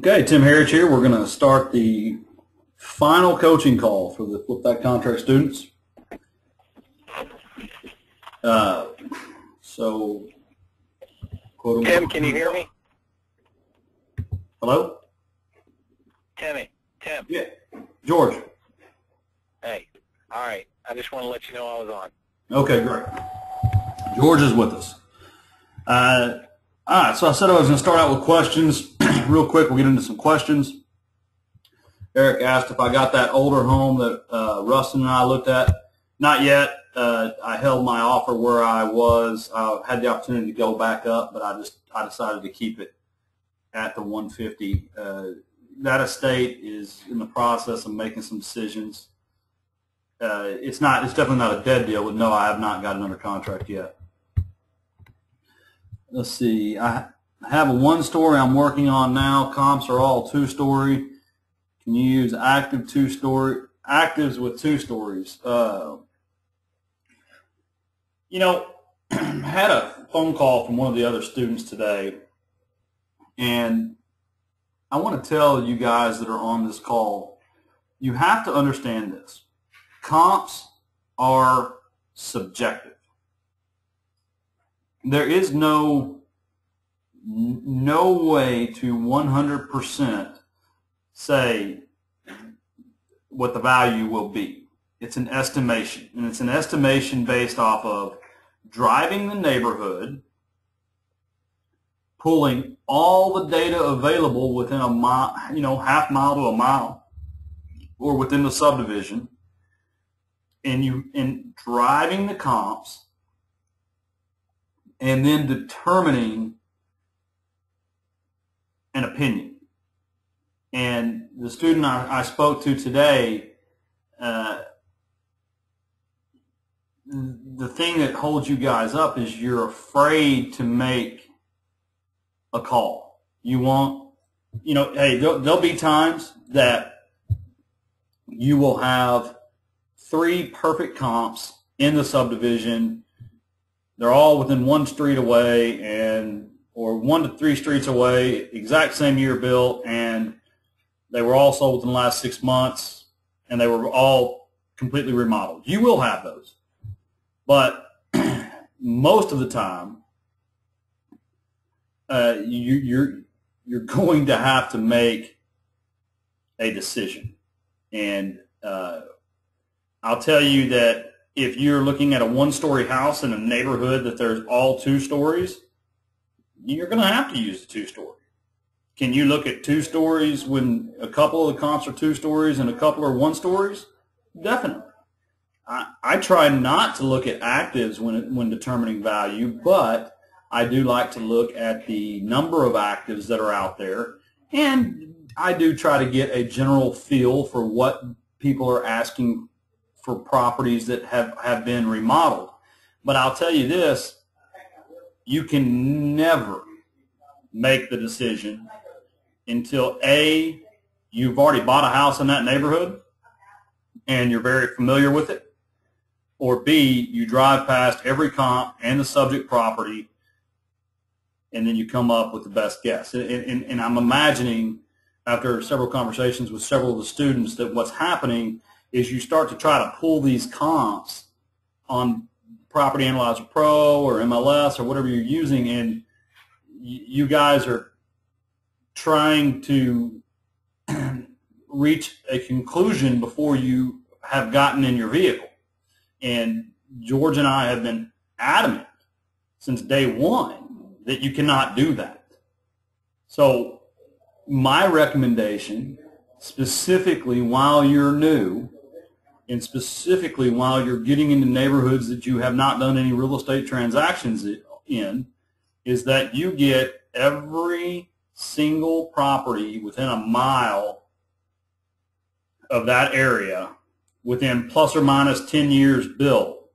Okay, Tim Harris here. We're going to start the final coaching call for the Flip That Contract students. So, quote Tim, can you hear me? Hello? Tim. Yeah. George. Hey, all right. I just want to let you know I was on. Okay, great. George is with us. All right, so I said I was going to start out with questions. Real quick, we'll get into some questions. Eric asked if I got that older home that Rustin and I looked at. Not yet. I held my offer where I was. I had the opportunity to go back up, but I decided to keep it at the 150. That estate is in the process of making some decisions. It's definitely not a dead deal, but no, I have not got it under contract yet. Let's see. I have a one-story I'm working on now. Comps are all two-story. Can you use actives with two stories? You know, I had a phone call from one of the other students today, and I want to tell you guys that are on this call, you have to understand this. Comps are subjective. There is no way to 100% say what the value will be. It's an estimation, and it's an estimation based off of driving the neighborhood, pulling all the data available within a mile, half mile to a mile, or within the subdivision, and driving the comps, and then determining an opinion. And the student I spoke to today, the thing that holds you guys up is you're afraid to make a call. You want, hey, there'll be times that you will have 3 perfect comps in the subdivision. They're all within 1 street away, or 1 to 3 streets away, exact same year built, and they were all sold within the last 6 months, and they were all completely remodeled. You will have those. But most of the time, you're going to have to make a decision. And I'll tell you that if you're looking at a 1-story house in a neighborhood that there's all 2 stories, you're going to have to use the 2-story. Can you look at 2 stories when a couple of the comps are 2 stories and a couple are 1 stories? Definitely. I try not to look at actives when determining value, but I do like to look at the number of actives that are out there, and I do try to get a general feel for what people are asking for properties that have been remodeled. But I'll tell you this, you can never make the decision until A, you've already bought a house in that neighborhood and you're very familiar with it, or B, you drive past every comp and the subject property and then you come up with the best guess. And I'm imagining, after several conversations with several of the students, that what's happening is you start to try to pull these comps on Property Analyzer Pro or MLS or whatever you're using, and you guys are trying to reach a conclusion before you have gotten in your vehicle. And George and I have been adamant since day one that you cannot do that. So my recommendation, specifically while you're new, and specifically while you're getting into neighborhoods that you have not done any real estate transactions in, is that you get every single property within a mile of that area within plus or minus 10 years built,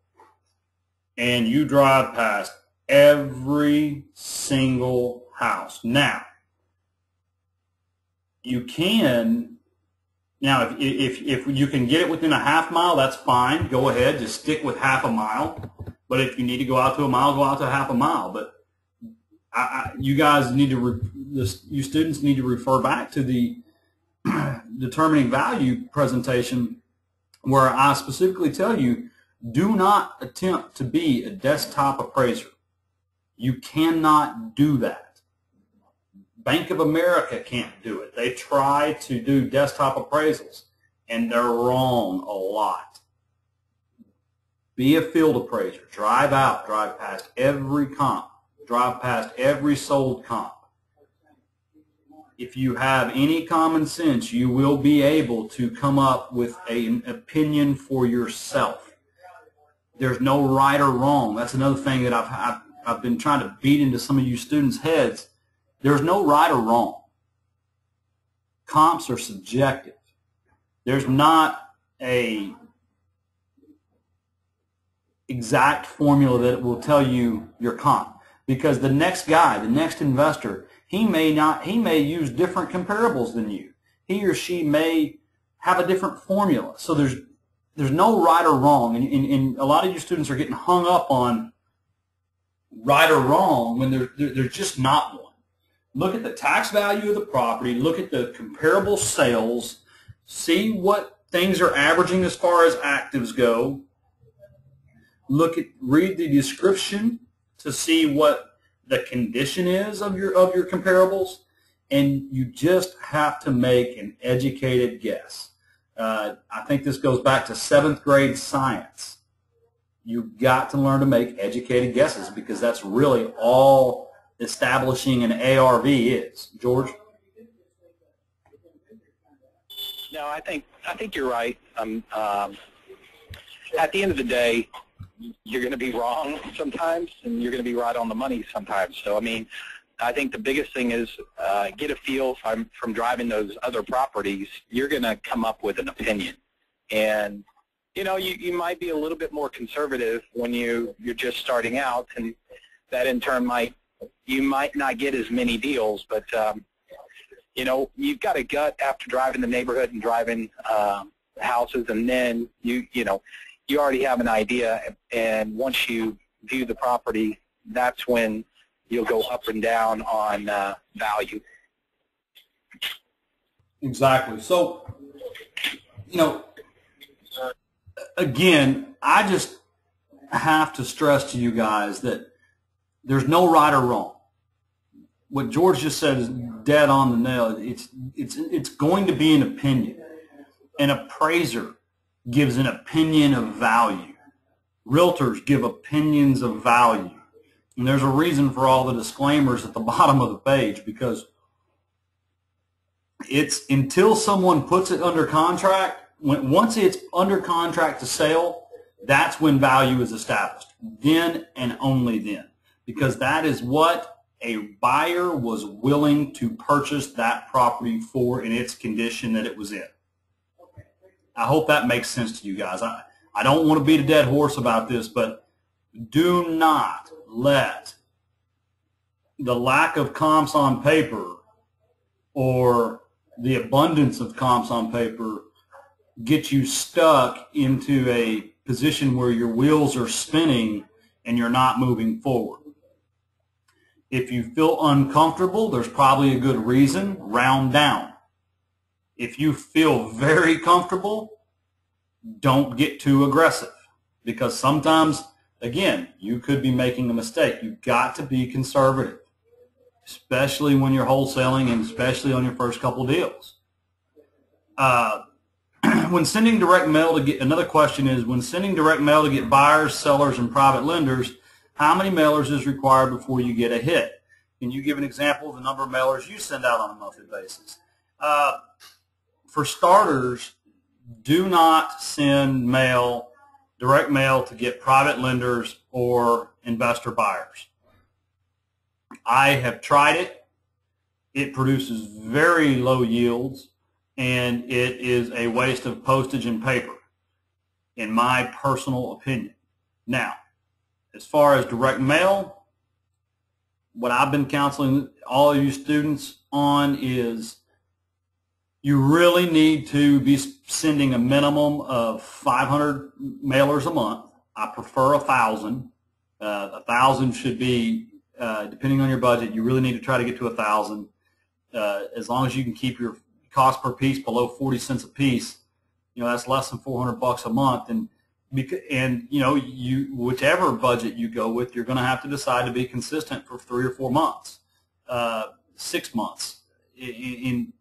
and you drive past every single house. Now, you can, if you can get it within a half mile, that's fine. Go ahead, just stick with half a mile. But if you need to go out to a mile, go out to half a mile. But you guys need to, you students need to refer back to the determining value presentation, where I specifically tell you, do not attempt to be a desktop appraiser. You cannot do that. Bank of America can't do it. They try to do desktop appraisals, and they're wrong a lot. Be a field appraiser. Drive out, drive past every comp, drive past every sold comp. If you have any common sense, you will be able to come up with an opinion for yourself. There's no right or wrong. That's another thing that I've been trying to beat into some of you students' heads. There's no right or wrong. Comps are subjective. There's not a exact formula that will tell you your comp, because the next guy, the next investor, he may use different comparables than you. He or she may have a different formula. So there's no right or wrong, and a lot of you students are getting hung up on right or wrong when there's just not one. Look at the tax value of the property, look at the comparable sales, see what things are averaging as far as actives go. Read the description to see what the condition is of your comparables, and you just have to make an educated guess. I think this goes back to 7th grade science. You've got to learn to make educated guesses, because that's really all establishing an ARV is. George? No, I think you're right. At the end of the day, you're going to be wrong sometimes, and you're going to be right on the money sometimes. So, I mean, I think the biggest thing is get a feel from driving those other properties. You're going to come up with an opinion. And, you know, you might be a little bit more conservative when you're just starting out, and that in turn you might not get as many deals. But, you know, you've got a gut after driving the neighborhood and driving houses, and then you already have an idea, and once you view the property, that's when you'll go up and down on value. Exactly. So, you know, again, I just have to stress to you guys that there's no right or wrong. What George just said is dead on the nail. It's going to be an opinion. An appraiser gives an opinion of value. Realtors give opinions of value. And there's a reason for all the disclaimers at the bottom of the page, because it's until someone puts it under contract, once it's under contract to sale, that's when value is established. Then and only then. Because that is what a buyer was willing to purchase that property for in its condition that it was in. I hope that makes sense to you guys. I don't want to beat a dead horse about this, but do not let the lack of comps on paper or the abundance of comps on paper get you stuck into a position where your wheels are spinning and you're not moving forward. If you feel uncomfortable, there's probably a good reason. Round down. If you feel very comfortable, don't get too aggressive, because sometimes, again, you could be making a mistake. You've got to be conservative, especially when you're wholesaling and especially on your first couple deals. When sending direct mail to get, another question is, when sending direct mail to get buyers, sellers, and private lenders, how many mailers is required before you get a hit? Can you give an example of the number of mailers you send out on a monthly basis? For starters, do not send direct mail to get private lenders or investor buyers. I have tried it. It produces very low yields, and it is a waste of postage and paper, in my personal opinion. Now, as far as direct mail, what I've been counseling all of you students on is you really need to be sending a minimum of 500 mailers a month. I prefer 1,000. 1,000 should be depending on your budget, you really need to try to get to 1,000. As long as you can keep your cost per piece below 40 cents a piece, that's less than $400 a month. And whichever budget you go with, you're going to have to decide to be consistent for 3 or 4 months, 6 months. In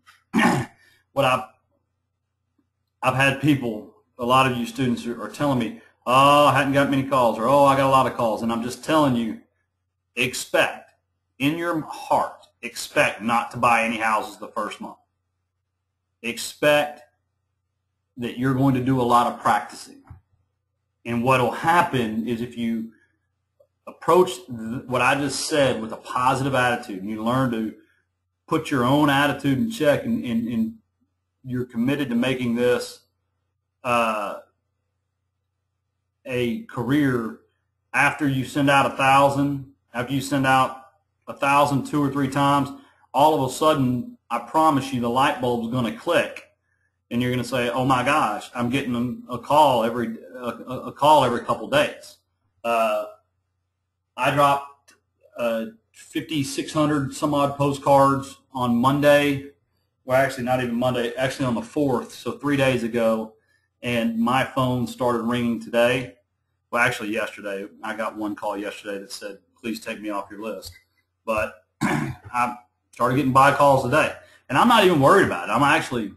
what I've had people, a lot of you students are telling me, oh, I hadn't got many calls, or oh, I got a lot of calls. And I'm just telling you, expect in your heart, expect not to buy any houses the first month. Expect that you're going to do a lot of practicing. And what will happen is if you approach what I just said with a positive attitude, and you learn to put your own attitude in check, and you're committed to making this a career. After you send out 1,000, after you send out 1,000 2 or 3 times, all of a sudden, I promise you, the light bulb's going to click. And you're going to say, "Oh my gosh, I'm getting a call every couple days." I dropped 5,600 some odd postcards on Monday. Well, actually, not even Monday. Actually, on the 4th, so 3 days ago. And my phone started ringing today. Well, actually, yesterday. I got one call yesterday that said, "Please take me off your list." But I started getting buy calls today, and I'm not even worried about it. I'm actually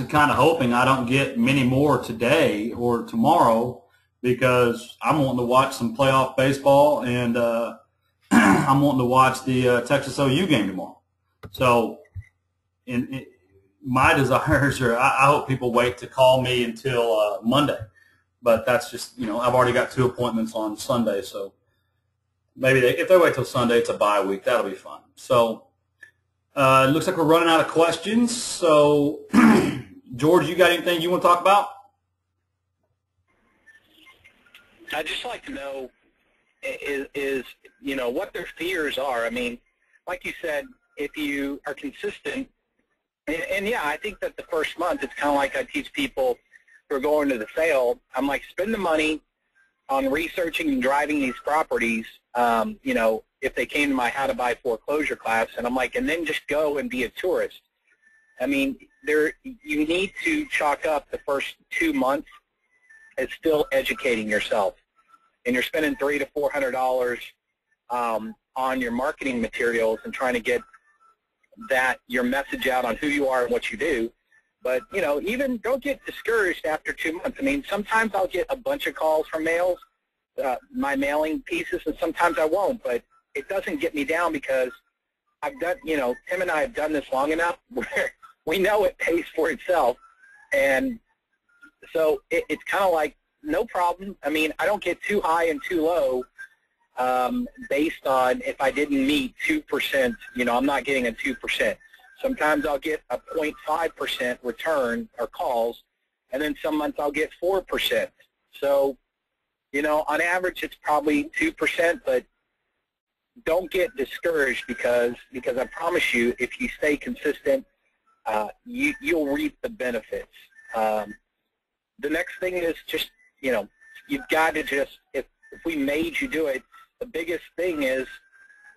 kind of hoping I don't get many more today or tomorrow, because I'm wanting to watch some playoff baseball, and I'm wanting to watch the Texas OU game tomorrow. So my desires are, I hope people wait to call me until Monday. But that's just, I've already got 2 appointments on Sunday. So maybe if they wait till Sunday, it's a bye week. That'll be fun. So it looks like we're running out of questions. So, George, you got anything you want to talk about? I'd just like to know is what their fears are. I mean, like you said, if you are consistent, and yeah, I think that the first month, it's kind of like I teach people who are going to the sale. I'm like, spend the money on researching and driving these properties, if they came to my How to Buy Foreclosure class, and I'm like, and then just go and be a tourist. I mean, you need to chalk up the first 2 months as still educating yourself, and you're spending $300 to $400 on your marketing materials and trying to get your message out on who you are and what you do. But even don't get discouraged after 2 months. I mean, sometimes I'll get a bunch of calls from my mailing pieces, and sometimes I won't. But it doesn't get me down, because I've done, Tim and I have done this long enough where we know it pays for itself. And so it's kind of like, no problem. I mean, I don't get too high and too low based on if I didn't meet 2%. I'm not getting a 2%. Sometimes I'll get a 0.5% return or calls, and then some months I'll get 4%. So, on average it's probably 2%, but don't get discouraged, because I promise you, if you stay consistent, you'll reap the benefits. The next thing is just, you've got to just, if we made you do it, the biggest thing is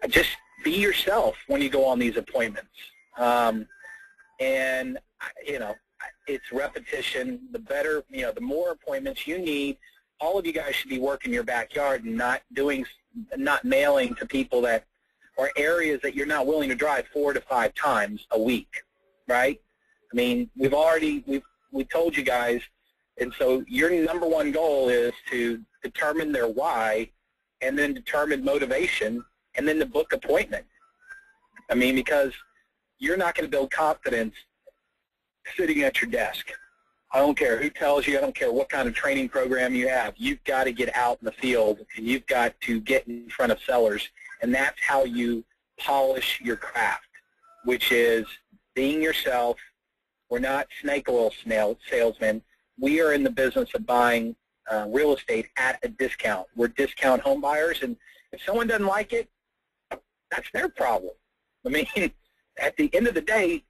just be yourself when you go on these appointments. And it's repetition. The better, the more appointments you need. All of you guys should be working your backyard and not mailing to people that are areas that you're not willing to drive 4 to 5 times a week, right? I mean, we told you guys, and so your number one goal is to determine their why, and then determine motivation, and then to book appointment. I mean, because you're not going to build confidence sitting at your desk. I don't care who tells you. I don't care what kind of training program you have. You've got to get out in the field, and you've got to get in front of sellers, and that's how you polish your craft, which is being yourself. We're not snake oil salesmen. We are in the business of buying real estate at a discount. We're discount home buyers, and if someone doesn't like it, that's their problem. I mean, at the end of the day,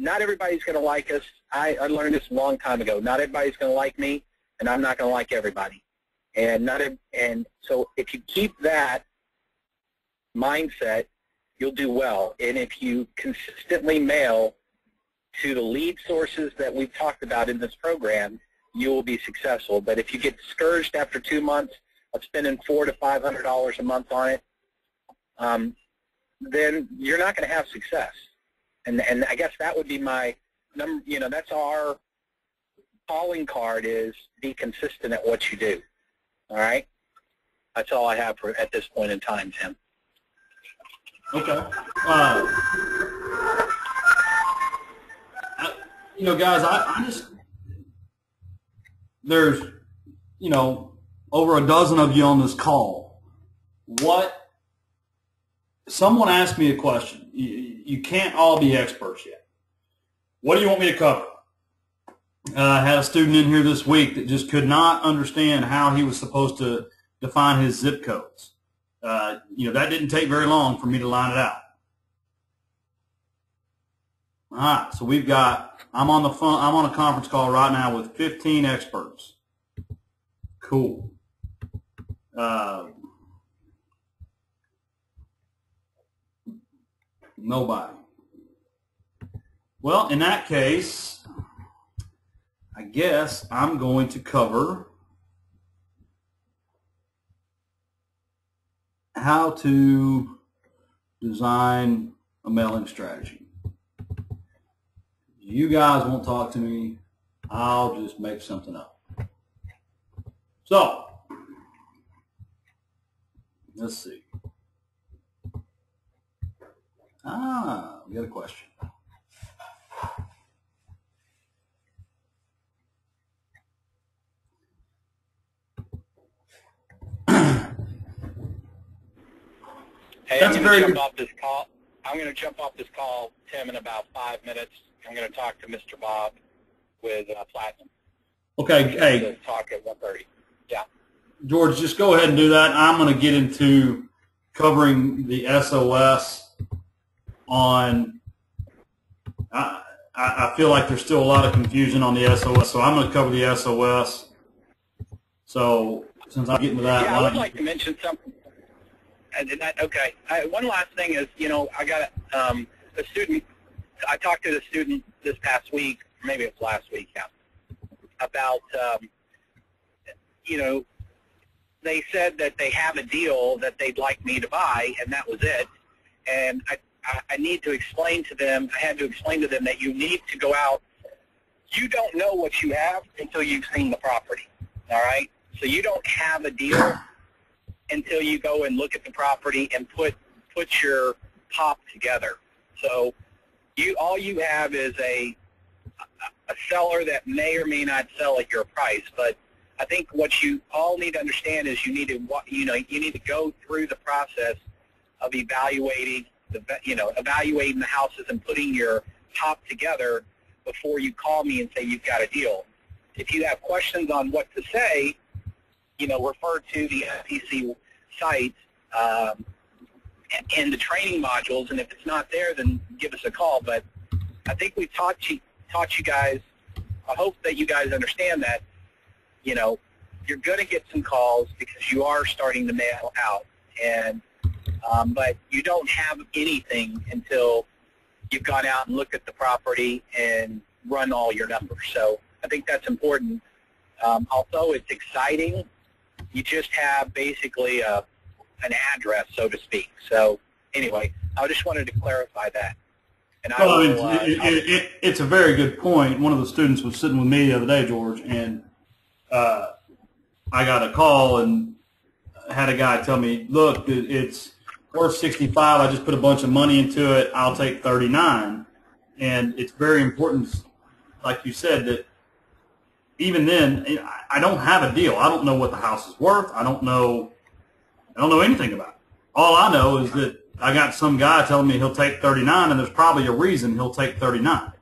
not everybody's going to like us. I learned this a long time ago. Not everybody's going to like me, and I'm not going to like everybody. And so if you keep that mindset, you'll do well. And if you consistently mail to the lead sources that we've talked about in this program, you will be successful. But if you get discouraged after 2 months of spending $400 to $500 a month on it, then you're not going to have success. And I guess that would be my number. You know, that's our calling card, is be consistent at what you do. All right. That's all I have for at this point in time, Tim. Okay. You know, guys, I just, there's, you know, over a dozen of you on this call. Someone asked me a question. You can't all be experts yet. What do you want me to cover? I had a student in here this week that just could not understand how he was supposed to define his zip codes. You know, that didn't take very long for me to line it out. All right, so we've got, I'm on a conference call right now with 15 experts. Cool. Nobody. Well, in that case, I guess I'm going to cover how to design a mailing strategy. You guys won't talk to me. I'll just make something up. So, let's see. We got a question. Hey, I'm going to jump off this call. I'm going to jump off this call, Tim, in about 5 minutes. I'm going to talk to Mr. Bob with Platinum. Okay. Hey. Talk at 1:30. Yeah. George, just go ahead and do that. I'm going to get into covering the SOS on. I feel like there's still a lot of confusion on the SOS, so I'm going to cover the SOS. So since I'm getting to that, yeah, I would like to mention something. Okay. One last thing is, you know, I got a student. I talked to the student this past week, maybe it was last week, yeah, about, you know, they said that they have a deal that they'd like me to buy, and that was it. And I need to explain to them, I had to explain to them that you need to go out. You don't know what you have until you've seen the property, all right? So you don't have a deal until you go and look at the property and put your pop together. So all you have is a seller that may or may not sell at your price. But I think what you all need to understand is you need to go through the process of evaluating the houses and putting your pop together before you call me and say you've got a deal. If you have questions on what to say, refer to the FPC site and the training modules, and if it's not there, then give us a call. But I think we've taught you guys. I hope that you guys understand that, you're going to get some calls because you are starting to mail out, and but you don't have anything until you've gone out and looked at the property and run all your numbers. So I think that's important. Although it's exciting, you just have basically an address, so to speak. So anyway, I just wanted to clarify that. And it's a very good point. One of the students was sitting with me the other day, George, and I got a call and had a guy tell me, look, it's worth 65. I just put a bunch of money into it. I'll take 39. And it's very important, like you said, that even then, I don't have a deal. I don't know what the house is worth. I don't know anything about it. All I know is that I got some guy telling me he'll take 39, and there's probably a reason he'll take 39.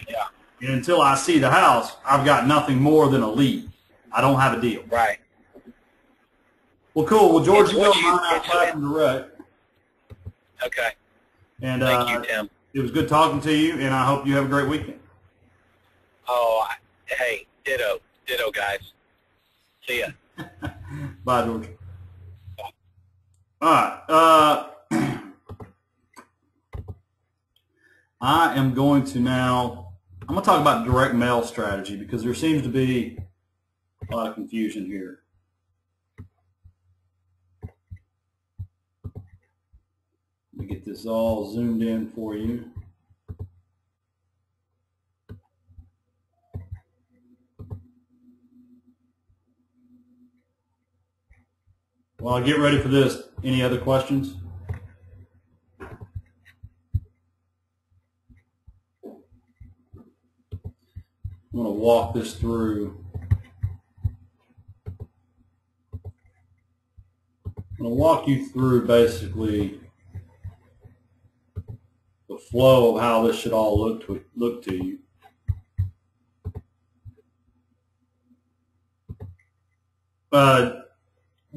Yeah. And until I see the house, I've got nothing more than a lead. I don't have a deal. Right. Well, cool. Well, George, you know mine out Platinum Direct. Okay. And thank you, Tim. It was good talking to you, and I hope you have a great weekend. Oh, hey, ditto, guys. See ya. Bye, George. All right. I am going to now, I'm going to talk about direct mail strategy because there seems to be a lot of confusion here. Let me get this all zoomed in for you. While I get ready for this, any other questions? I'm going to walk this through. I'm going to walk you through basically the flow of how this should all look to you.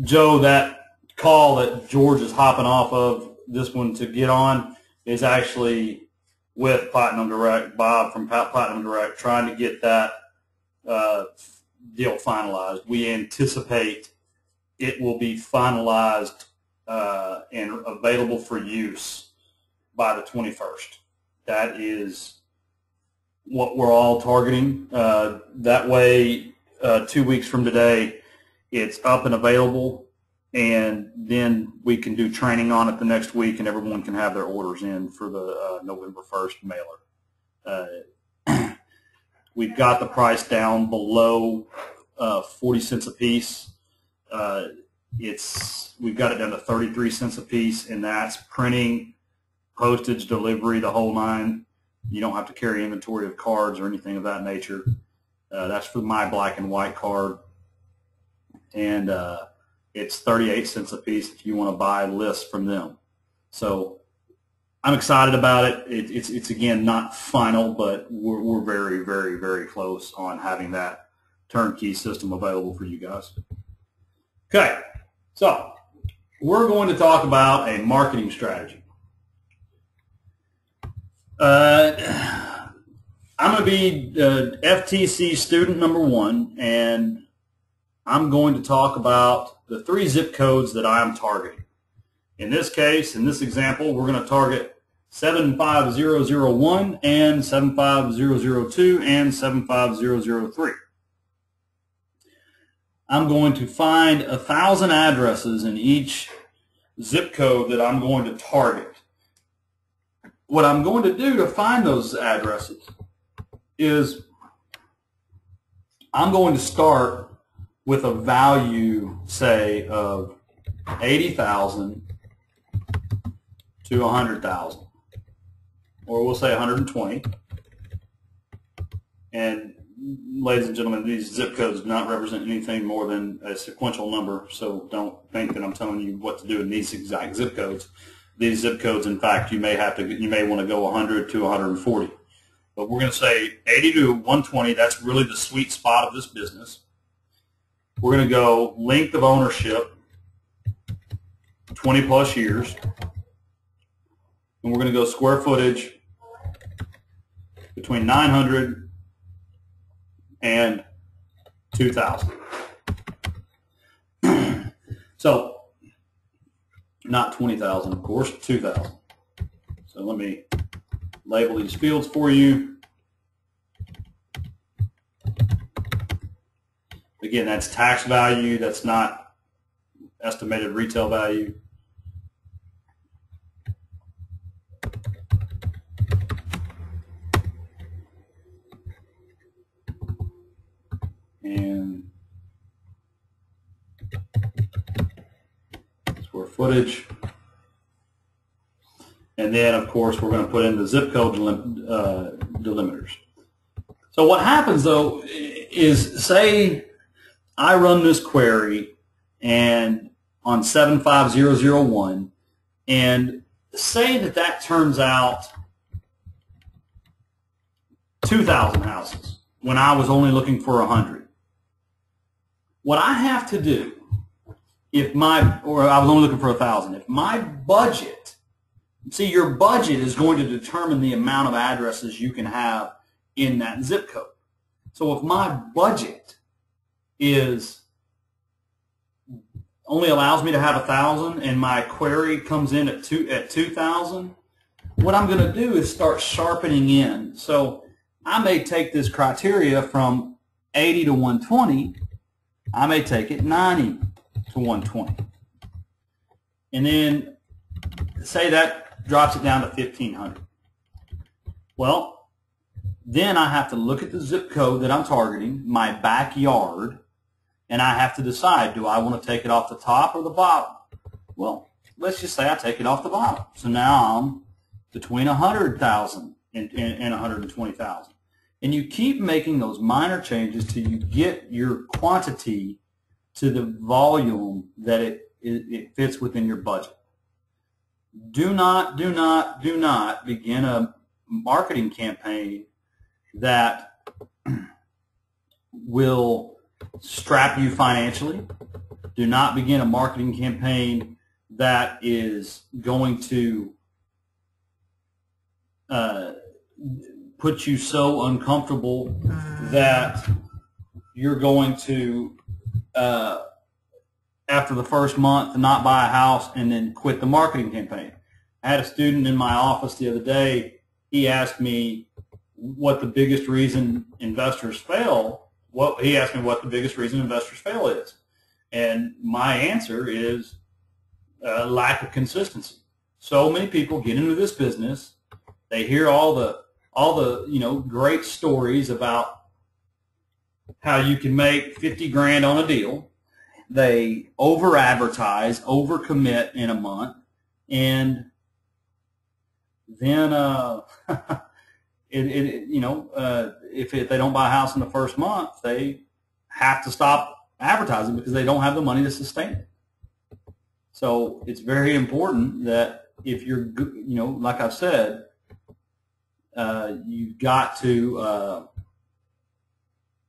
Joe, that call that George is hopping off of, this one to get on, is actually with Platinum Direct, Bob from Platinum Direct, trying to get that deal finalized. We anticipate it will be finalized and available for use by the 21st. That is what we're all targeting. That way, 2 weeks from today, it's up and available, and then we can do training on it the next week, and everyone can have their orders in for the November 1st mailer. We've got the price down below 40 cents a piece. We've got it down to 33 cents a piece, and that's printing, postage, delivery, the whole nine. You don't have to carry inventory of cards or anything of that nature. That's for my black and white card. And it's 38 cents a piece if you want to buy lists from them. So I'm excited about it. It's again not final, but we're very, very, very close on having that turnkey system available for you guys. Okay, so we're going to talk about a marketing strategy. I'm going to be FTC student number 1, and I'm going to talk about the 3 zip codes that I am targeting. In this case, in this example, we're going to target 75001 and 75002 and 75003. I'm going to find 1,000 addresses in each zip code that I'm going to target. What I'm going to do to find those addresses is I'm going to start with a value, say, of 80,000 to 100,000, or we'll say 120. And ladies and gentlemen, these zip codes do not represent anything more than a sequential number, so don't think that I'm telling you what to do in these exact zip codes. These zip codes, in fact, you may want to go 100 to 140. But we're going to say 80 to 120. That's really the sweet spot of this business. We're going to go length of ownership, 20 plus years. And we're going to go square footage between 900 and 2,000. So, not 20,000, of course, 2,000. So let me label these fields for you. Again, that's tax value. That's not estimated retail value. And square footage. And then, of course, we're going to put in the zip code delimiters. So what happens, though, is say I run this query and on 75001, and say that turns out 2,000 houses when I was only looking for 100. What I have to do, or I was only looking for 1,000, if my budget, see, your budget is going to determine the amount of addresses you can have in that zip code. So if my budget is only allows me to have 1,000 and my query comes in at 2,000, what I'm going to do is start sharpening in. So I may take this criteria from 80 to 120. I may take it 90 to 120. And then say that drops it down to 1,500. Well, then I have to look at the zip code that I'm targeting, my backyard, and I have to decide, do I want to take it off the top or the bottom? Well, let's just say I take it off the bottom. So now I'm between 100,000 and 120,000. And you keep making those minor changes till you get your quantity to the volume that it fits within your budget. Do not begin a marketing campaign that will strap you financially. Do not begin a marketing campaign that is going to put you so uncomfortable that you're going to, after the first month, not buy a house and then quit the marketing campaign. I had a student in my office the other day. He asked me what the biggest reason investors fail. He asked me what the biggest reason investors fail is. And my answer is lack of consistency. So many people get into this business. They hear all the great stories about how you can make 50 grand on a deal. They over advertise, over commit in a month, and then if they don't buy a house in the first month, they have to stop advertising because they don't have the money to sustain it. So it's very important that if you're, like I've said, you've got to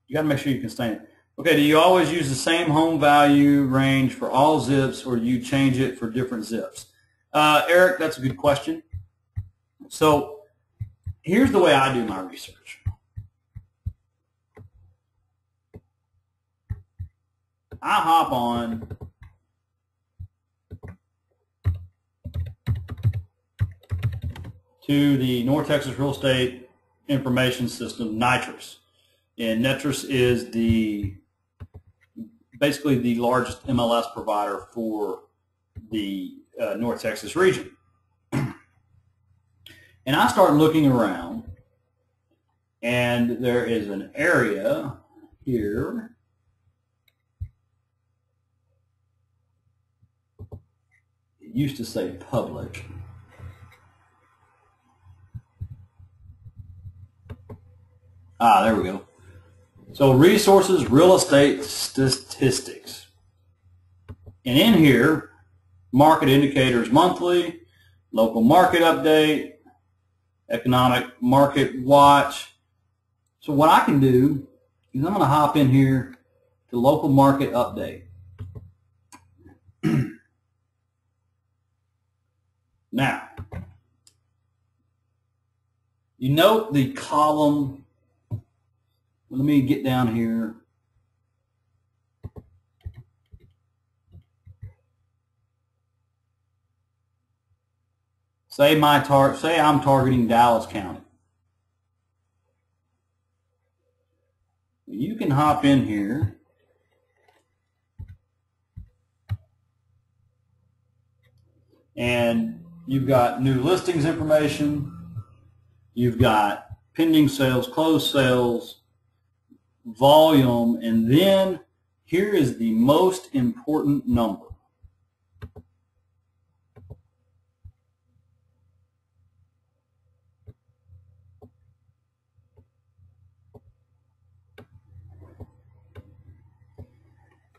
make sure you can sustain it. Okay, do you always use the same home value range for all zips, or do you change it for different zips? Eric, that's a good question. So here's the way I do my research. I hop on to the North Texas Real Estate Information System, NITRIS. And NITRIS is basically the largest MLS provider for the North Texas region. And I start looking around, and there is an area here it used to say public. There we go. So resources, real estate statistics. And in here, market indicators monthly, local market update, economic market watch. So what I can do is I'm going to hop in here to local market update. Now, you note the column. Let me get down here. Say I'm targeting Dallas County. You can hop in here and you've got new listings information, you've got pending sales, closed sales, volume, and then here is the most important number.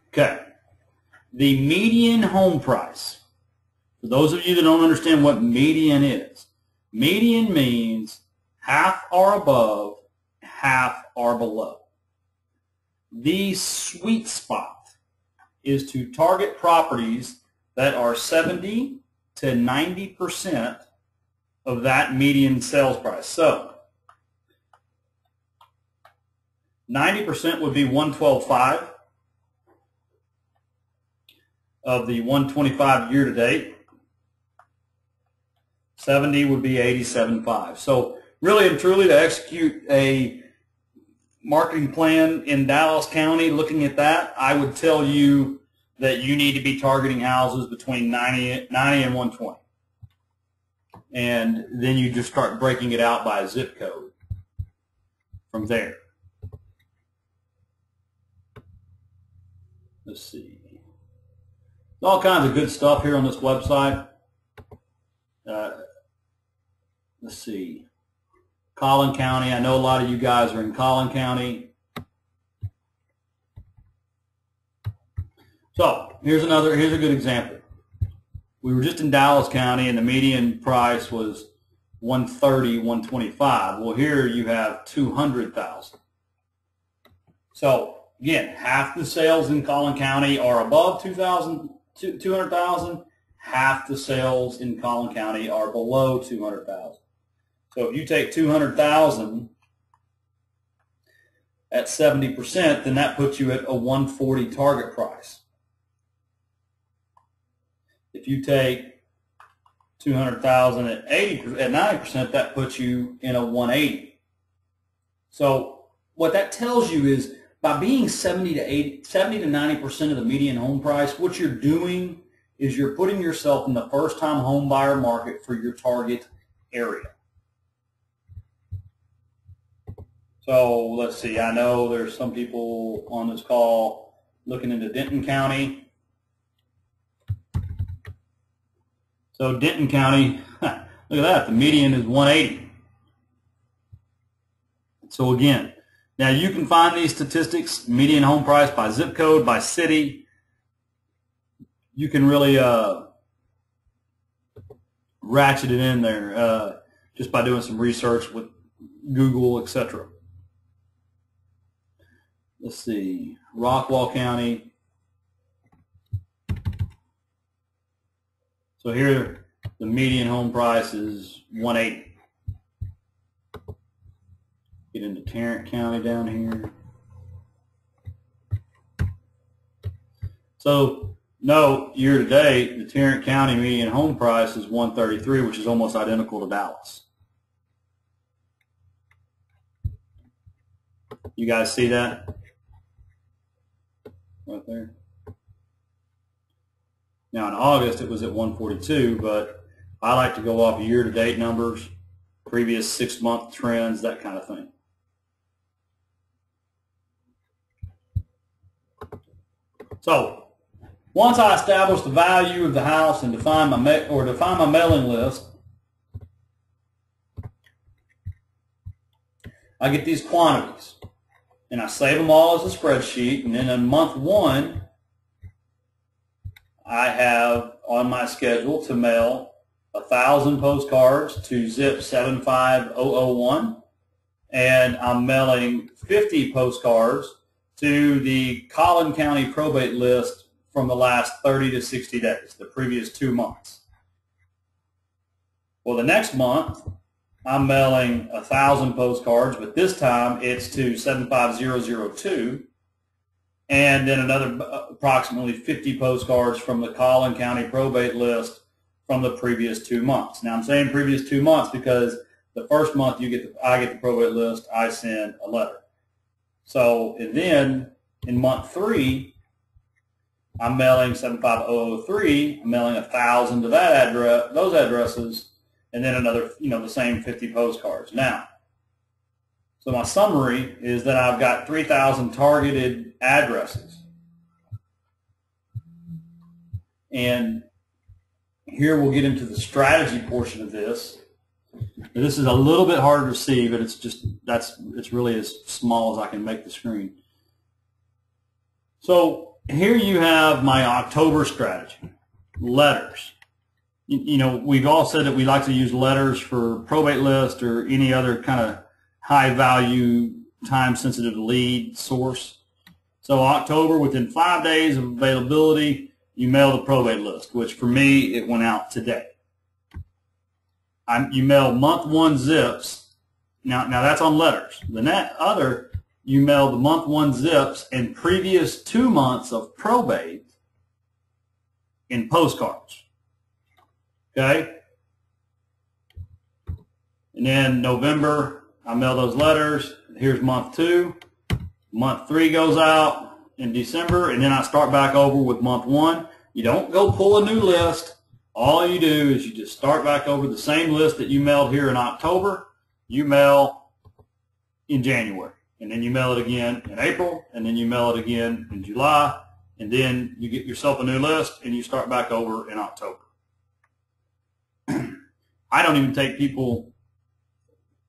Okay, the median home price. For those of you that don't understand what median is, median means half are above, half are below. The sweet spot is to target properties that are 70 to 90% of that median sales price. So 90% would be 112.5. of the 125 year to date. 70 would be 87.5. So really and truly, to execute a marketing plan in Dallas County, looking at that, I would tell you that you need to be targeting houses between 90 and 120. And then you just start breaking it out by zip code from there. Let's see. There's all kinds of good stuff here on this website. Let's see. Collin County. I know a lot of you guys are in Collin County. So here's a good example. We were just in Dallas County and the median price was 130, 125. Well, here you have 200,000. So again, half the sales in Collin County are above 200,000. Half the sales in Collin County are below 200,000. So if you take 200,000 at 70%, then that puts you at a 140 target price. If you take 200,000 at 90%, that puts you in a 180. So what that tells you is by being 70 to 90% of the median home price, what you're doing is you're putting yourself in the first-time home buyer market for your target area. So let's see, I know there's some people on this call looking into Denton County. So Denton County, look at that, the median is 180. So again, now you can find these statistics, median home price by zip code, by city. You can really ratchet it in there just by doing some research with Google, etc. Let's see, Rockwall County. So here, the median home price is 180. Get into Tarrant County down here. So note, year to date, the Tarrant County median home price is 133, which is almost identical to Dallas. You guys see that? Right there. Now in August it was at 142, but I like to go off year-to-date numbers, previous 6-month trends, that kind of thing. So once I establish the value of the house and define my mailing list, I get these quantities and I save them all as a spreadsheet, and then in month 1 I have on my schedule to mail 1,000 postcards to zip 75001, and I'm mailing 50 postcards to the Collin County probate list from the last 30 to 60 days, the previous 2 months. Well, the next month, I'm mailing 1,000 postcards, but this time it's to 75002, and then another approximately 50 postcards from the Collin County probate list from the previous 2 months. Now, I'm saying previous 2 months because the first month I get the probate list, I send a letter. So, and then in month 3, I'm mailing 75003. I'm mailing 1,000 to that address, those addresses, and then another, the same 50 postcards. Now, so my summary is that I've got 3,000 targeted addresses. And here we'll get into the strategy portion of this. This is a little bit harder to see, but it's really as small as I can make the screen. So here you have my October strategy, letters. We've all said that we like to use letters for probate list or any other kind of high value, time sensitive lead source. So October, within 5 days of availability, you mail the probate list, which for me, it went out today. You mail month 1 zips. Now that's on letters. The you mail the month 1 zips and previous 2 months of probate in postcards. Okay? And then November, I mail those letters. Here's month 2. Month 3 goes out in December, and then I start back over with month 1. You don't go pull a new list. All you do is you just start back over the same list that you mailed here in October. You mail in January, and then you mail it again in April, and then you mail it again in July, and then you get yourself a new list, and you start back over in October. I don't even take people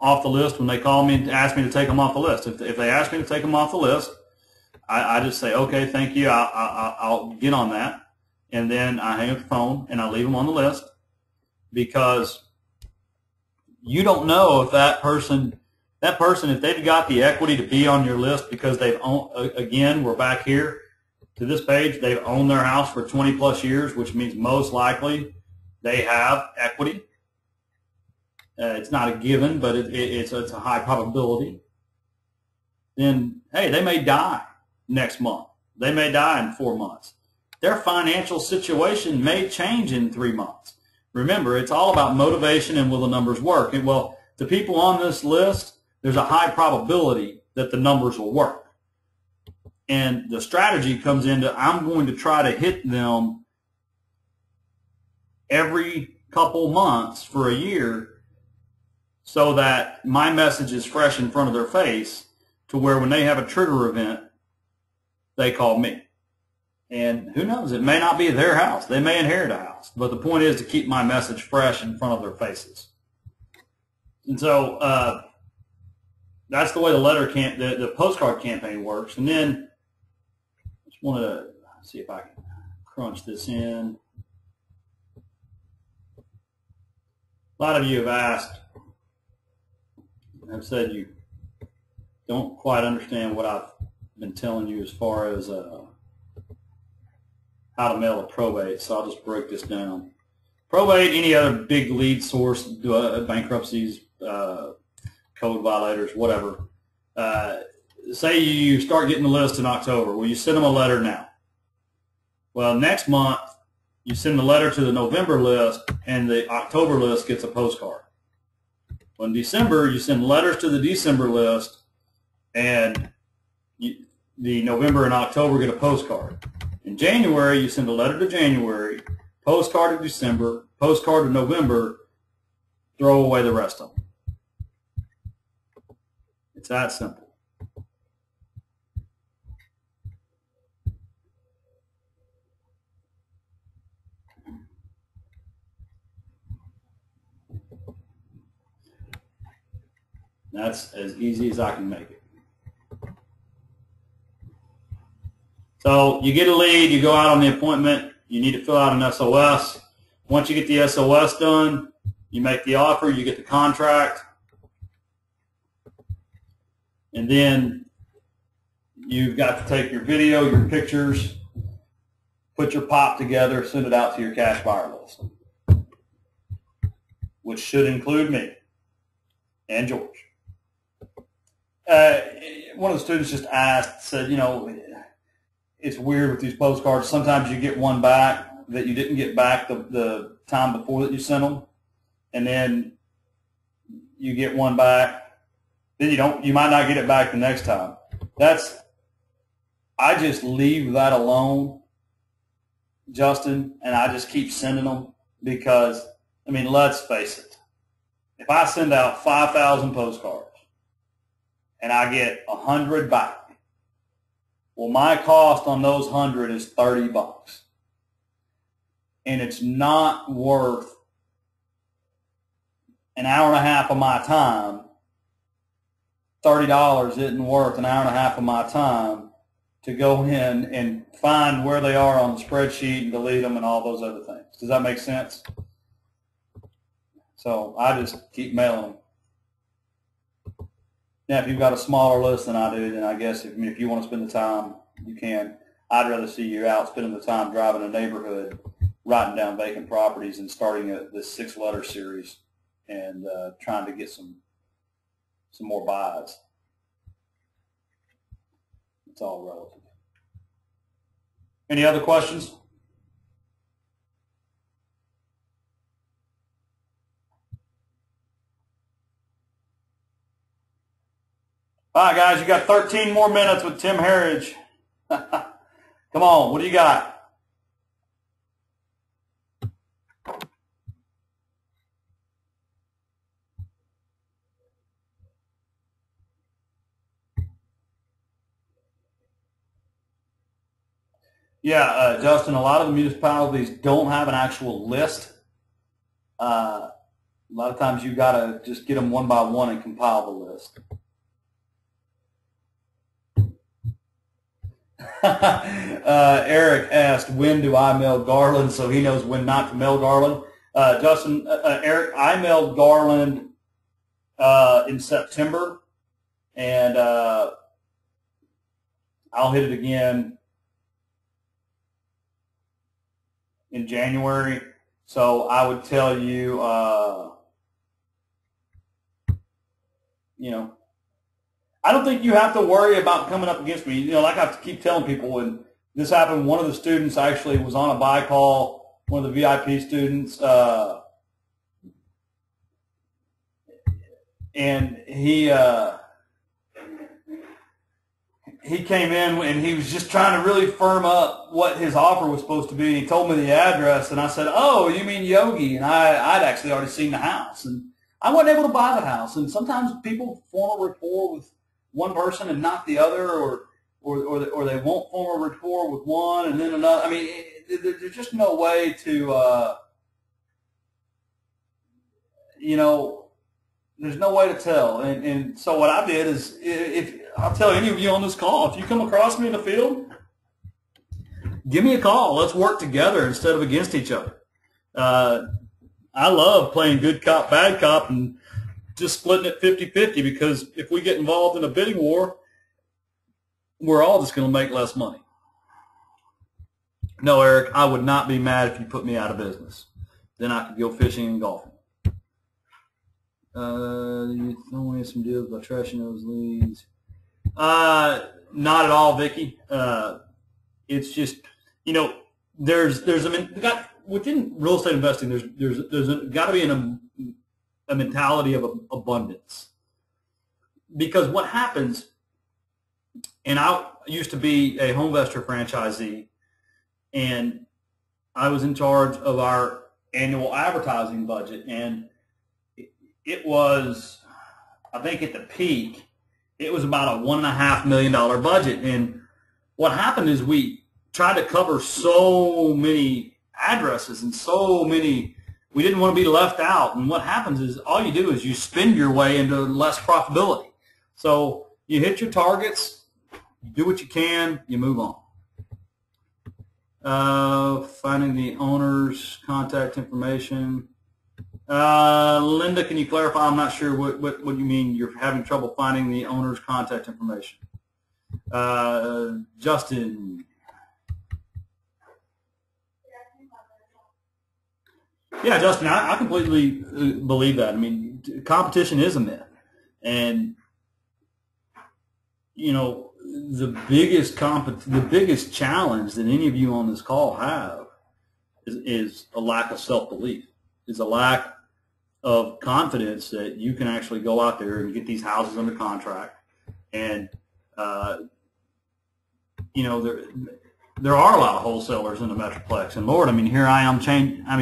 off the list when they call me and ask me to take them off the list. If they ask me to take them off the list, I just say, okay, thank you, I'll get on that. And then I hang up the phone and I leave them on the list, because you don't know if that person, if they've got the equity to be on your list because they've owned, again, we're back here to this page, they've owned their house for 20 plus years, which means most likely they have equity. It's not a given, but it's a high probability. Then, hey, they may die next month. They may die in 4 months. Their financial situation may change in 3 months. Remember, it's all about motivation and will the numbers work. And well, the people on this list, there's a high probability that the numbers will work. And the strategy comes into, I'm going to try to hit them every couple months for a year so that my message is fresh in front of their face, to where when they have a trigger event, they call me. And who knows, it may not be their house. They may inherit a house. But the point is to keep my message fresh in front of their faces. And so that's the way the postcard campaign works. And then I just wanted to see if I can crunch this in. A lot of you have asked, have said you don't quite understand what I've been telling you as far as how to mail a probate, so I'll just break this down. Probate, any other big lead source, bankruptcies, code violators, whatever. Say you start getting the list in October. Well, you send them a letter now. Well, next month, you send the letter to the November list, and the October list gets a postcard. Well, in December, you send letters to the December list, and the November and October get a postcard. In January, you send a letter to January, postcard to December, postcard to November, throw away the rest of them. It's that simple. That's as easy as I can make it. So you get a lead, you go out on the appointment, you need to fill out an SOS. Once you get the SOS done, you make the offer, you get the contract, and then you've got to take your video, your pictures, put your pop together, send it out to your cash buyer list, which should include me and George. One of the students just asked, said, you know, it's weird with these postcards. Sometimes you get one back that you didn't get back the time before that you sent them, and then you get one back, then you might not get it back the next time. I just leave that alone, Justin, and I just keep sending them, because, I mean, let's face it. If I send out 5,000 postcards and I get 100 back, well, my cost on those 100 is $30. And it's not worth an hour and a half of my time. $30 isn't worth an hour and a half of my time to go in and find where they are on the spreadsheet and delete them and all those other things. Does that make sense? So I just keep mailing them. Now, if you've got a smaller list than I do, then I guess if you want to spend the time, you can. I'd rather see you out spending the time driving a neighborhood, writing down vacant properties, and starting this 6-letter series and trying to get some more buys. It's all relative. Any other questions? All right, guys, you got 13 more minutes with Tim Harridge. Come on, what do you got? Yeah, Justin, a lot of the municipalities don't have an actual list. A lot of times you got to just get them one by one and compile the list. Eric asked, when do I mail Garland? So he knows when not to mail Garland. Justin, Eric, I mailed Garland in September, and I'll hit it again in January. So I would tell you, you know, I don't think you have to worry about coming up against me. You know, like I keep telling people, when this happened, one of the students actually was on a buy call, one of the VIP students, and he came in and he was just trying to really firm up what his offer was supposed to be. And he told me the address, and I said, "Oh, you mean Yogi?" And I'd actually already seen the house, and I wasn't able to buy the house. And sometimes people form a rapport with one person and not the other, or they won't form a rapport with one and then another. I mean, there's just no way to, you know, there's no way to tell. And so what I did is, if I'll tell any of you on this call, if you come across me in the field, give me a call. Let's work together instead of against each other. I love playing good cop, bad cop, and just splitting it 50-50, because if we get involved in a bidding war, we're all just going to make less money. No, Eric, I would not be mad if you put me out of business. Then I could go fishing and golfing. You throw away some deals by trashing those leads. Not at all, Vicky. It's just, you know, within real estate investing, there's got to be a mentality of abundance. Because what happens, and I used to be a HomeVestor franchisee, and I was in charge of our annual advertising budget, and it was, I think at the peak, it was about a $1.5 million budget. And what happened is we tried to cover so many addresses and so many, we didn't want to be left out. And what happens is all you do is you spend your way into less profitability. So you hit your targets, you do what you can, you move on. Finding the owner's contact information. Linda, can you clarify? I'm not sure what you mean. You're having trouble finding the owner's contact information. Justin. Yeah, Justin, I completely believe that. I mean, competition is a myth. And, you know, the biggest challenge that any of you on this call have is a lack of self-belief, is a lack of confidence that you can actually go out there and get these houses under contract. And, you know, there are a lot of wholesalers in the Metroplex. And, Lord, I mean, here I am training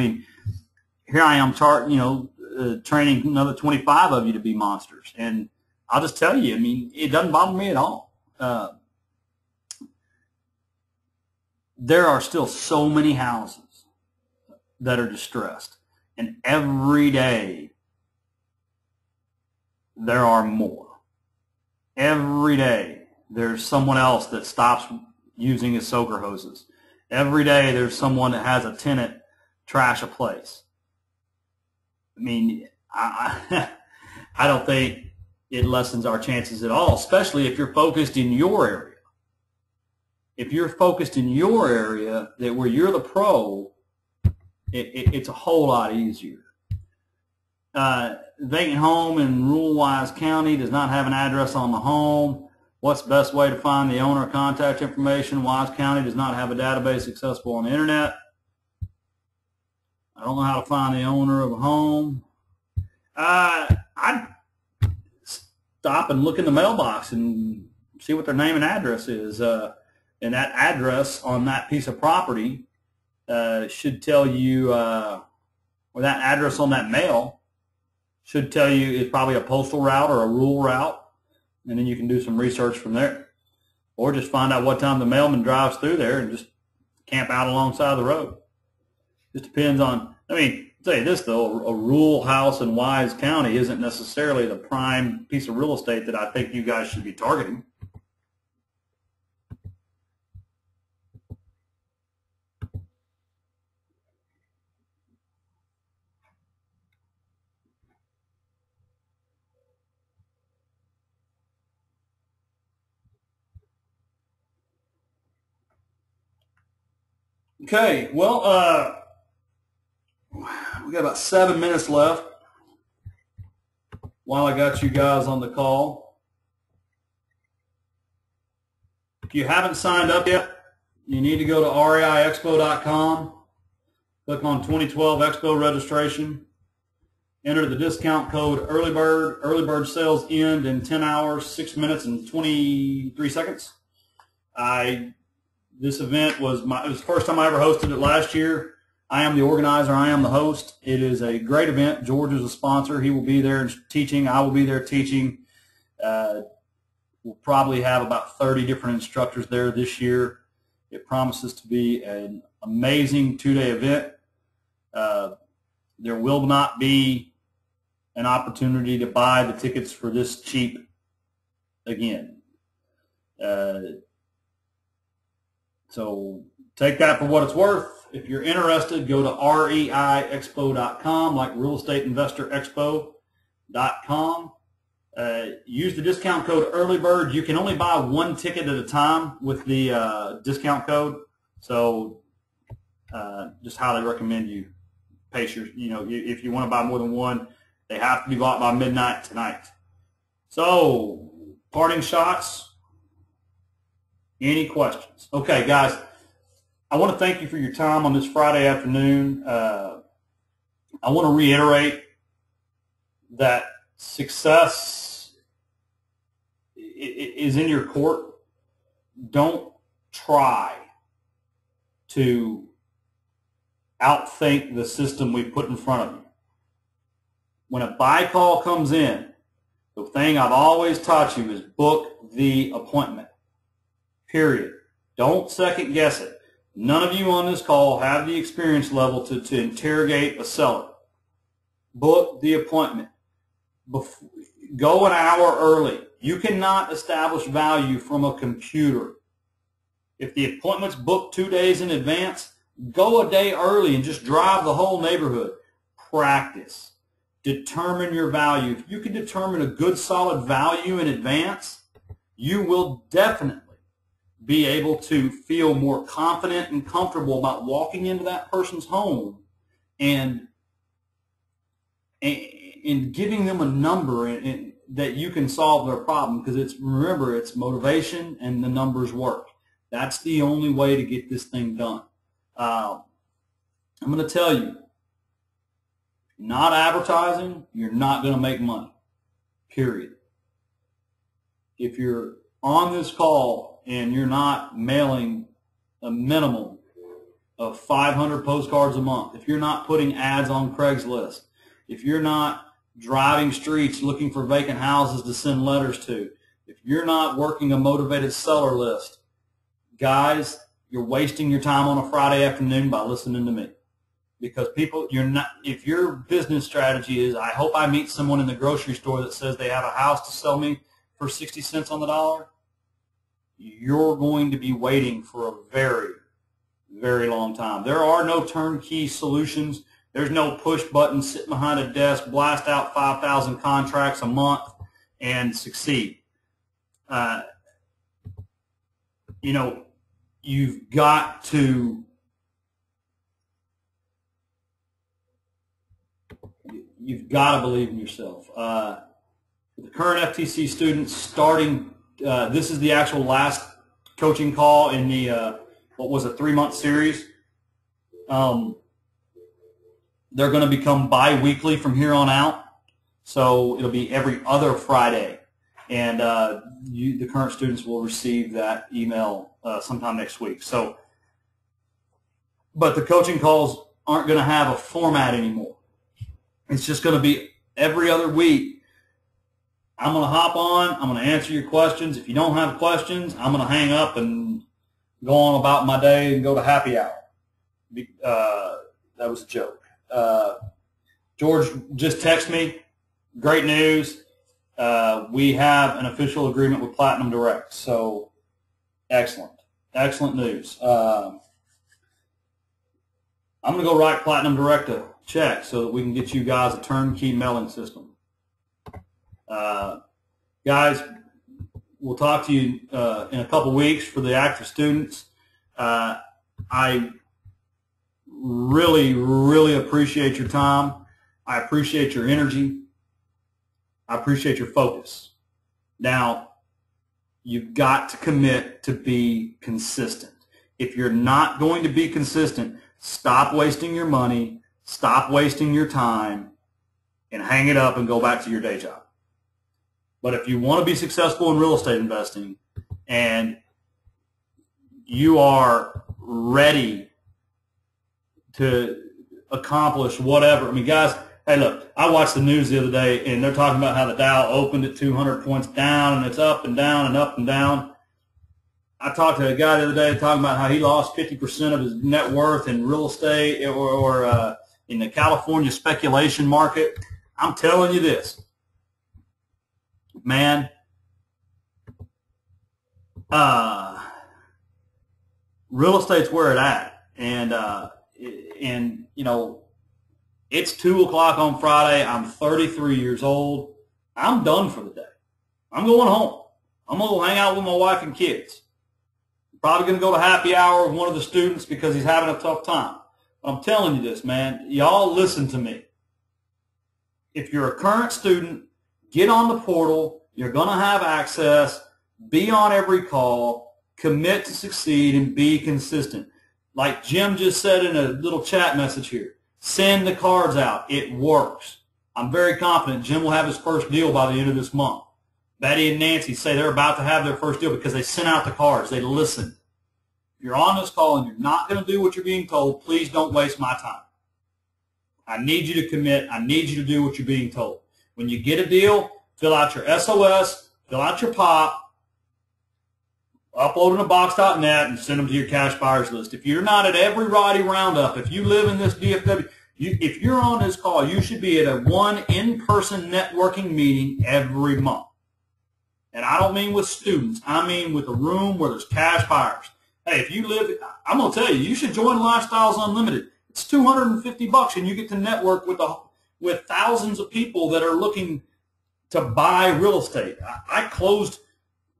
another 25 of you to be monsters. And I'll just tell you, I mean, it doesn't bother me at all. There are still so many houses that are distressed. And every day, there are more. Every day, there's someone else that stops using his soaker hoses. Every day, there's someone that has a tenant trash a place. I mean, I don't think it lessens our chances at all, especially if you're focused in your area. If you're focused in your area, that where you're the pro, it's a whole lot easier. Vacant home in rural Wise County does not have an address on the home. What's the best way to find the owner contact information? Wise County does not have a database accessible on the internet. I don't know how to find the owner of a home. stop and look in the mailbox and see what their name and address is. And that address on that piece of property should tell you, or that address on that mail should tell you it's probably a postal route or a rural route, and then you can do some research from there. Or just find out what time the mailman drives through there and just camp out alongside the road. Just depends on, I mean, I'll tell you this though, a rural house in Wise County isn't necessarily the prime piece of real estate that I think you guys should be targeting. Okay, well, we got about 7 minutes left while I got you guys on the call. If you haven't signed up yet, you need to go to reiexpo.com, click on 2012 Expo registration, enter the discount code EARLYBIRD. Early bird sales end in 10 hours, 6 minutes, and 23 seconds. This event it was the first time I ever hosted it last year. I am the organizer. I am the host. It is a great event. George is a sponsor. He will be there teaching. I will be there teaching. We'll probably have about 30 different instructors there this year. It promises to be an amazing 2-day event. There will not be an opportunity to buy the tickets for this cheap again. So take that for what it's worth. If you're interested, go to reiexpo.com, like realestateInvestorExpo.com. Use the discount code EARLYBIRD. You can only buy one ticket at a time with the discount code. So just highly recommend you pace your, if you want to buy more than one, they have to be bought by midnight tonight. So parting shots. Any questions? Okay, guys, I want to thank you for your time on this Friday afternoon. I want to reiterate that success is in your court. Don't try to outthink the system we put in front of you. When a buy call comes in, the thing I've always taught you is book the appointment. Period. Don't second guess it. None of you on this call have the experience level to interrogate a seller. Book the appointment. Go an hour early. You cannot establish value from a computer. If the appointment's booked 2 days in advance, go a day early and just drive the whole neighborhood. Practice. Determine your value. If you can determine a good solid value in advance, you will definitely be able to feel more confident and comfortable about walking into that person's home and giving them a number that you can solve their problem, because remember, it's motivation and the numbers work. That's the only way to get this thing done. I'm going to tell you, not advertising, you're not going to make money, period. If you're on this call and you're not mailing a minimum of 500 postcards a month, if you're not putting ads on Craigslist, if you're not driving streets looking for vacant houses to send letters to, if you're not working a motivated seller list, guys, you're wasting your time on a Friday afternoon by listening to me. Because if your business strategy is, I hope I meet someone in the grocery store that says they have a house to sell me for 60 cents on the dollar, you're going to be waiting for a very, very long time. There are no turnkey solutions. There's no push button, sit behind a desk, blast out 5,000 contracts a month, and succeed. You've got to believe in yourself. The current FTC students starting. This is the actual last coaching call in the, what was a 3-month series. They're going to become bi-weekly from here on out. So it'll be every other Friday. and the current students will receive that email sometime next week. So, but the coaching calls aren't going to have a format anymore. It's just going to be every other week. I'm going to hop on. I'm going to answer your questions. If you don't have questions, I'm going to hang up and go on about my day and go to happy hour. That was a joke. George just texted me. Great news. We have an official agreement with Platinum Direct. So excellent. Excellent news. I'm going to go write Platinum Direct a check so that we can get you guys a turnkey mailing system. Guys, we'll talk to you in a couple weeks for the active students. I really, really appreciate your time. I appreciate your energy. I appreciate your focus. Now, you've got to commit to be consistent. If you're not going to be consistent, stop wasting your money, stop wasting your time, and hang it up and go back to your day job. But if you want to be successful in real estate investing and you are ready to accomplish whatever, I mean, guys, hey, look, I watched the news the other day, and they're talking about how the Dow opened at 200 points down, and it's up and down and up and down. I talked to a guy the other day talking about how he lost 50% of his net worth in real estate or in the California speculation market. I'm telling you this, man, real estate's where it's at, and you know, it's 2 o'clock on Friday. I'm 33 years old. I'm done for the day. I'm going home. I'm going to go hang out with my wife and kids. Probably going to go to happy hour with one of the students because he's having a tough time. But I'm telling you this, man. Y'all listen to me. If you're a current student, get on the portal. You're going to have access. Be on every call. Commit to succeed and be consistent. Like Jim just said in a little chat message here. Send the cards out. It works. I'm very confident Jim will have his first deal by the end of this month. Betty and Nancy say they're about to have their first deal because they sent out the cards. They listened. If you're on this call and you're not going to do what you're being told, please don't waste my time. I need you to commit. I need you to do what you're being told. When you get a deal, fill out your SOS, fill out your POP, upload them to box.net, and send them to your cash buyers list. If you're not at every Roddy Roundup, if you live in this DFW, if you're on this call, you should be at one in-person networking meeting every month. And I don't mean with students. I mean with a room where there's cash buyers. Hey, if you live, I'm going to tell you, you should join Lifestyles Unlimited. It's $250, and you get to network with thousands of people that are looking to buy real estate. I closed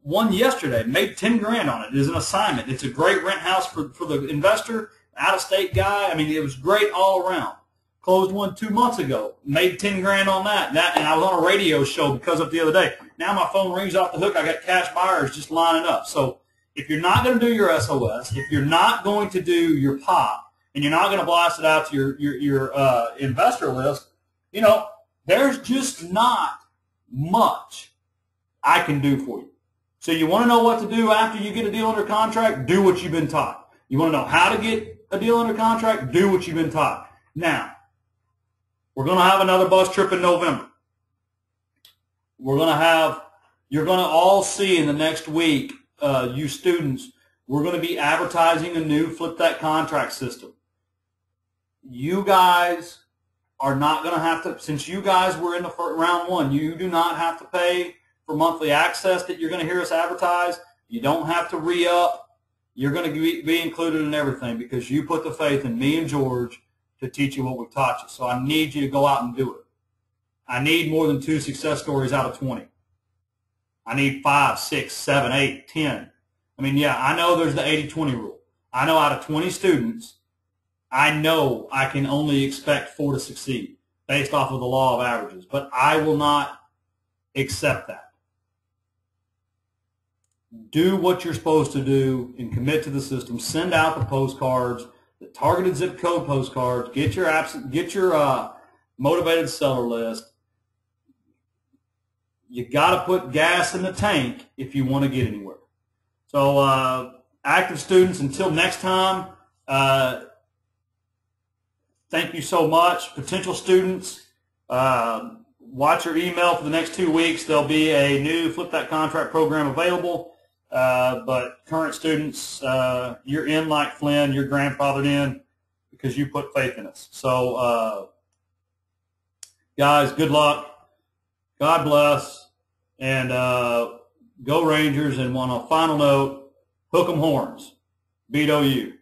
one yesterday, made 10 grand on it. It is an assignment. It's a great rent house for the investor, out-of-state guy. I mean, it was great all around. Closed one 2 months ago, made 10 grand on that. And I was on a radio show because of the other day. Now my phone rings off the hook. I got cash buyers just lining up. So if you're not going to do your SOS, if you're not going to do your POP, and you're not going to blast it out to your investor list, you know, there's just not much I can do for you. So you want to know what to do after you get a deal under contract? Do what you've been taught. You want to know how to get a deal under contract? Do what you've been taught. Now, we're going to have another bus trip in November. You're going to all see in the next week, you students, we're going to be advertising a new Flip That Contract system. You guys are not going to have to, since you guys were in the round one, you do not have to pay for monthly access that you're going to hear us advertise. You don't have to re-up. You're going to be included in everything because you put the faith in me and George to teach you what we've taught you. So I need you to go out and do it. I need more than 2 success stories out of 20. I need 5, 6, 7, 8, 10. I mean, yeah, I know there's the 80-20 rule. I know out of 20 students, I know I can only expect 4 to succeed based off of the law of averages. But I will not accept that. Do what you're supposed to do and commit to the system. Send out the postcards, the targeted zip code postcards. Get your motivated seller list. you got to put gas in the tank if you want to get anywhere. So active students, until next time, thank you so much. Potential students, watch your email for the next 2 weeks. There'll be a new Flip That Contract program available. But current students, you're in like Flynn. You're grandfathered in because you put faith in us. So, guys, good luck. God bless. And go Rangers. And on a final note, hook 'em horns. Beat OU.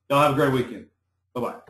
Y'all have a great weekend. Bye-bye.